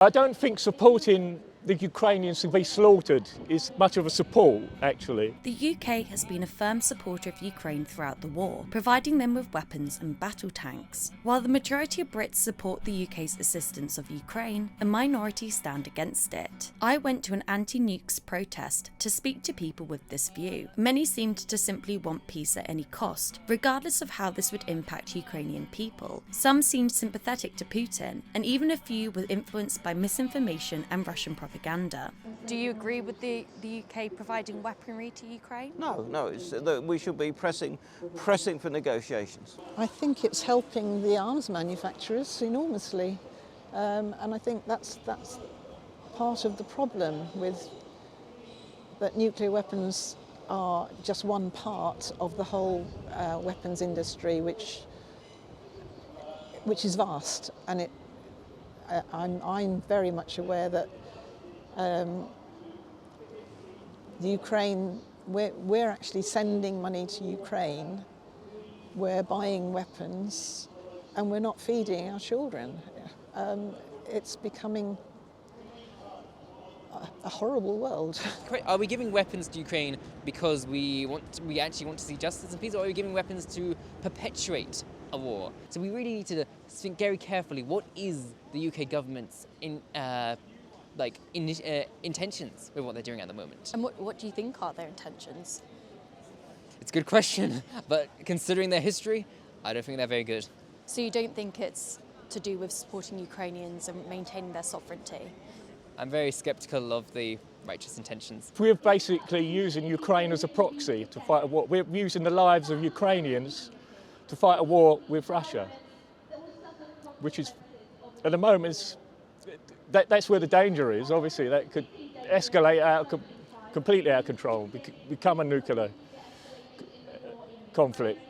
I don't think supporting the Ukrainians to be slaughtered is much of a support, actually. The UK has been a firm supporter of Ukraine throughout the war, providing them with weapons and battle tanks. While the majority of Brits support the UK's assistance of Ukraine, a minority stand against it. I went to an anti-nukes protest to speak to people with this view. Many seemed to simply want peace at any cost, regardless of how this would impact Ukrainian people. Some seemed sympathetic to Putin, and even a few were influenced by misinformation and Russian propaganda. Do you agree with the UK providing weaponry to Ukraine? No, it's that we should be pressing for negotiations. I think it's helping the arms manufacturers enormously, and I think that's part of the problem with that nuclear weapons are just one part of the whole weapons industry, which is vast, and I'm very much aware that the Ukraine, we're actually sending money to Ukraine, we're buying weapons, and we're not feeding our children. It's becoming a horrible world. Are we giving weapons to Ukraine because we actually want to see justice and peace, or are we giving weapons to perpetuate a war? So we really need to think very carefully, what is the UK government's intentions with what they're doing at the moment? And what do you think are their intentions? It's a good question, but considering their history, I don't think they're very good. So you don't think it's to do with supporting Ukrainians and maintaining their sovereignty? I'm very sceptical of the righteous intentions. We're basically using Ukraine as a proxy to fight a war. We're using the lives of Ukrainians to fight a war with Russia, which is, at the moment, that's where the danger is. Obviously, that could escalate completely out of control, become a nuclear conflict.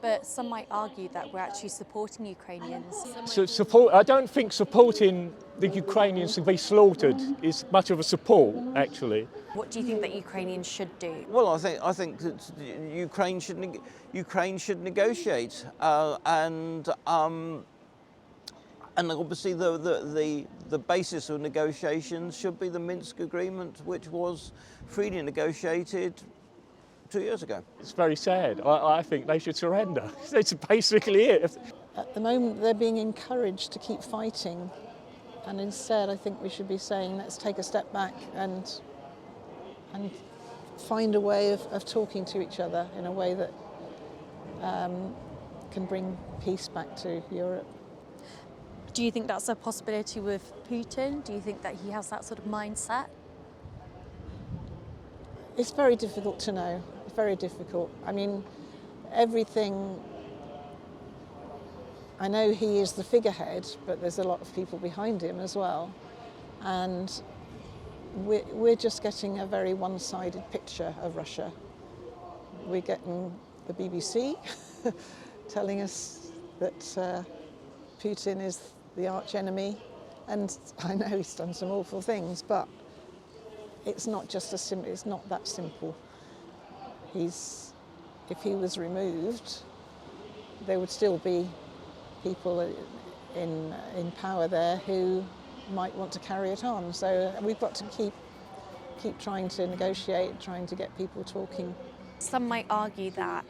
But some might argue that we're actually supporting Ukrainians. I don't think supporting the Ukrainians to be slaughtered is much of a support, actually. What do you think that Ukrainians should do? Well, I think that Ukraine should negotiate, and obviously the basis of negotiations should be the Minsk agreement, which was freely negotiated 2 years ago. It's very sad. I think they should surrender. That's basically it. At the moment, they're being encouraged to keep fighting, and instead, I think we should be saying, let's take a step back and find a way of talking to each other in a way that can bring peace back to Europe. Do you think that's a possibility with Putin? Do you think that he has that sort of mindset? It's very difficult to know. It's very difficult. I mean, everything. I know he is the figurehead, but there's a lot of people behind him as well, and we're just getting a very one-sided picture of Russia. We're getting the BBC telling us that Putin is the arch enemy, and I know he's done some awful things, but it's not just it's not that simple. If he was removed, there would still be people in power there who might want to carry it on. So we've got to keep trying to negotiate, trying to get people talking. Some might argue that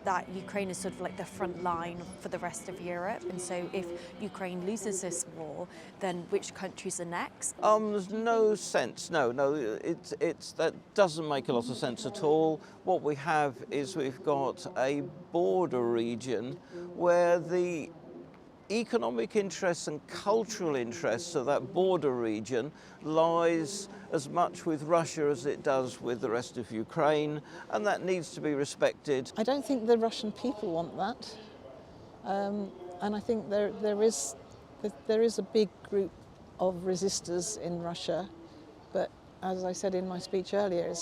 that Ukraine is sort of like the front line for the rest of Europe, and so if Ukraine loses this war, then which countries are next? There's no sense. No. That doesn't make a lot of sense at all. What we have is we've got a border region where the economic interests and cultural interests of that border region lies as much with Russia as it does with the rest of Ukraine, and that needs to be respected. I don't think the Russian people want that, and I think there is a big group of resistors in Russia, but as I said in my speech earlier,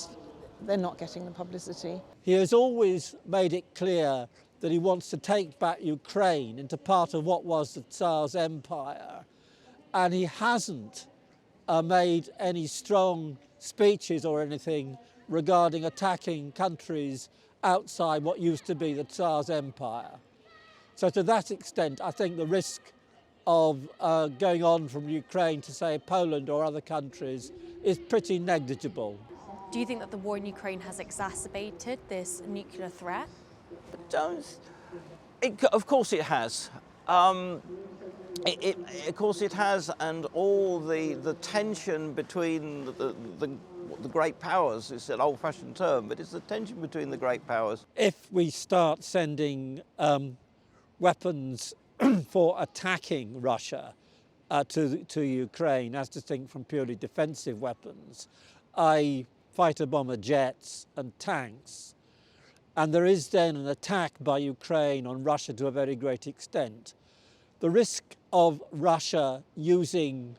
they're not getting the publicity. He has always made it clear that he wants to take back Ukraine into part of what was the Tsar's empire, and he hasn't made any strong speeches or anything regarding attacking countries outside what used to be the Tsar's empire. So to that extent, I think the risk of going on from Ukraine to, say, Poland or other countries is pretty negligible. Do you think that the war in Ukraine has exacerbated this nuclear threat? Of course it has. Of course it has, and all the tension between the great powers, it's an old-fashioned term, but it's the tension between the great powers. If we start sending weapons for attacking Russia to Ukraine, as distinct from purely defensive weapons, i.e. fighter bomber jets and tanks, and there is then an attack by Ukraine on Russia to a very great extent, the risk of Russia using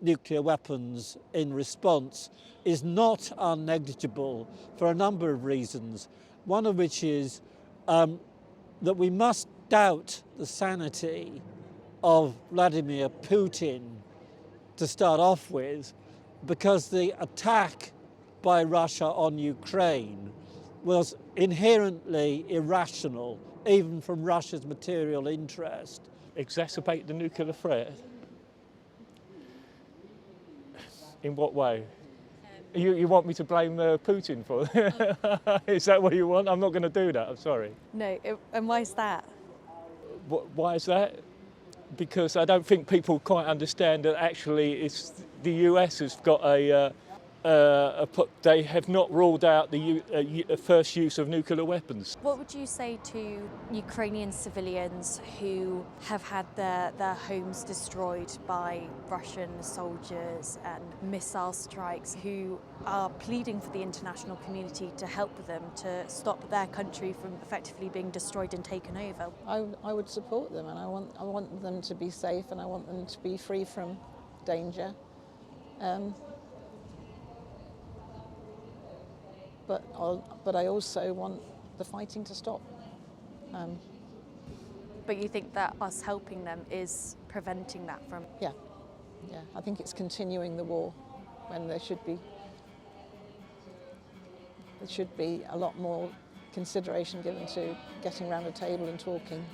nuclear weapons in response is not unnegligible for a number of reasons, one of which is that we must doubt the sanity of Vladimir Putin to start off with, because the attack by Russia on Ukraine was inherently irrational, even from Russia's material interest. Exacerbate the nuclear threat? In what way? You want me to blame Putin for it? Is that what you want? I'm not going to do that, I'm sorry. No, and why is that? Why is that? Because I don't think people quite understand that actually it's the US has got they have not ruled out the first use of nuclear weapons. What would you say to Ukrainian civilians who have had their homes destroyed by Russian soldiers and missile strikes, who are pleading for the international community to help them to stop their country from effectively being destroyed and taken over? I would support them, and I want them to be safe, and I want them to be free from danger. But I also want the fighting to stop. But you think that us helping them is preventing that from? Yeah. I think it's continuing the war when there should be a lot more consideration given to getting around a table and talking.